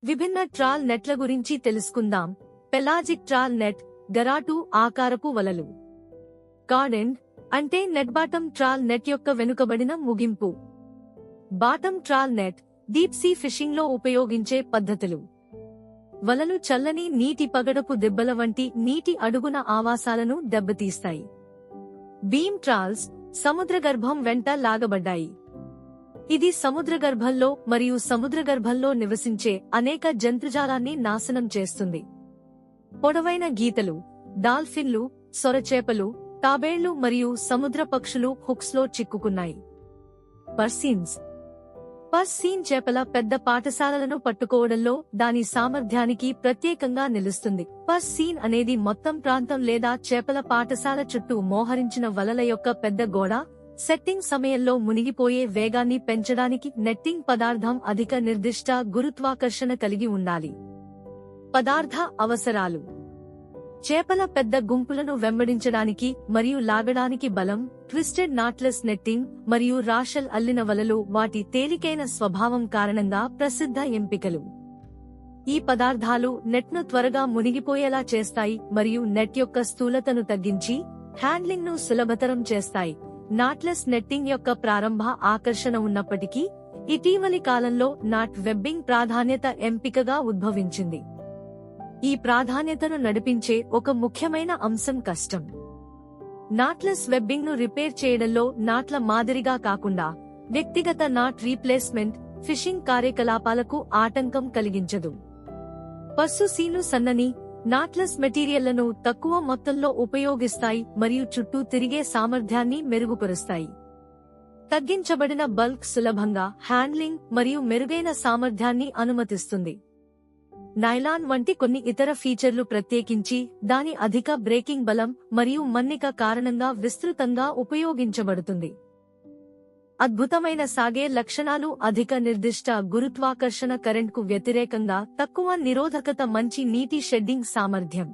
విభిన్న ట్రాల్ నెట్ల గురించి తెలుసుకుందాం. పెలాజిక్ ట్రాల్ నెట్, గరాటు ఆకారపు వలలు. గార్డెన్ అంటే నెట్. బాటమ్ ట్రాల్ నెట్ యొక్క వెనుకబడిన ముగింపు. Bottom trawl net deep sea fishing లో ఉపయోగించే పద్ధతులు. వలలు చల్లని నీటి పగడపు దెబ్బల వంటి నీటి అడుగున ఆవాసాలను దెబ్బతీస్తాయి. బీమ్ ట్రాల్స్ సముద్రగర్భం వెంట లాగబడ్డాయి. ఇది సముద్రగర్భంలో మరియు సముద్రగర్భంలో నివసించే అనేక జంతుజాలాన్ని నాశనం చేస్తుంది. పొడవైన గీతలు, డాల్ఫిన్లు, సొరచేపలు, తాబేళ్లు మరియు సముద్ర పక్షులు హుక్స్లో చిక్కుకున్నాయి. పర్సీన్స్ పర్సీన్ చేపల పెద్ద పాఠశాలలను పట్టుకోవడంలో దాని సామర్థ్యానికి ప్రత్యేకంగా నిలుస్తుంది. పర్సీన్ అనేది మొత్తం ప్రాంతం లేదా చేపల పాఠశాల చుట్టూ మోహరించిన వలల యొక్క పెద్ద గోడ. సెట్టింగ్ సమయంలో మునిగిపోయే వేగాన్ని పెంచడానికి నెట్టింగ్ పదార్థం అధిక నిర్దిష్ట గురుత్వాకర్షణ కలిగి ఉండాలి. పదార్థ అవసరాలు: చేపల పెద్ద గుంపులను వెంబడించడానికి మరియు లాగడానికి బలం, ట్విస్టెడ్ నాట్లెస్ నెట్టింగ్ మరియు రాషెల్ అల్లిన వలలు వాటి తేలికైన స్వభావం కారణంగా ప్రసిద్ధ ఎంపికలు. ఈ పదార్థాలు నెట్ను త్వరగా మునిగిపోయేలా చేస్తాయి మరియు నెట్ యొక్క స్థూలతను తగ్గించి హ్యాండ్లింగ్ను సులభతరం చేస్తాయి. నాట్లెస్ నెట్టింగ్ యొక్క ప్రారంభ ఆకర్షణ ఉన్నప్పటికీ, ఇటీవలి కాలంలో నాట్ వెబ్బింగ్ ప్రాధాన్యత ఎంపికగా ఉద్భవించింది. ఈ ప్రాధాన్యతను నడిపించే ఒక ముఖ్యమైన అంశం కష్టం. నాట్లెస్ వెబ్బింగ్ ను రిపేర్ చేయడంలో నాట్ల మాదిరిగా కాకుండా వ్యక్తిగత నాట్ రీప్లేస్మెంట్ ఫిషింగ్ కార్యకలాపాలకు ఆటంకం కలిగించదు. పర్సు సీను సన్నని, నాట్లెస్ మెటీరియల్లను తక్కువ మొత్తంలో ఉపయోగిస్తాయి మరియు చుట్టూ తిరిగే సామర్థ్యాన్ని మెరుగుపరుస్తాయి. తగ్గించబడిన బల్క్ సులభంగా హ్యాండ్లింగ్ మరియు మెరుగైన సామర్థ్యాన్ని అనుమతిస్తుంది. నైలాన్ వంటి కొన్ని ఇతర ఫీచర్లు ప్రత్యేకించి దాని అధిక బ్రేకింగ్ బలం మరియు మన్నిక కారణంగా విస్తృతంగా ఉపయోగించబడుతుంది. అద్భుతమైన సాగే లక్షణాలు: అధిక నిర్దిష్ట గురుత్వాకర్షణ, కరెంట్కు వ్యతిరేకంగా తక్కువ నిరోధకత, మంచి నీటి షెడ్డింగ్ సామర్థ్యం.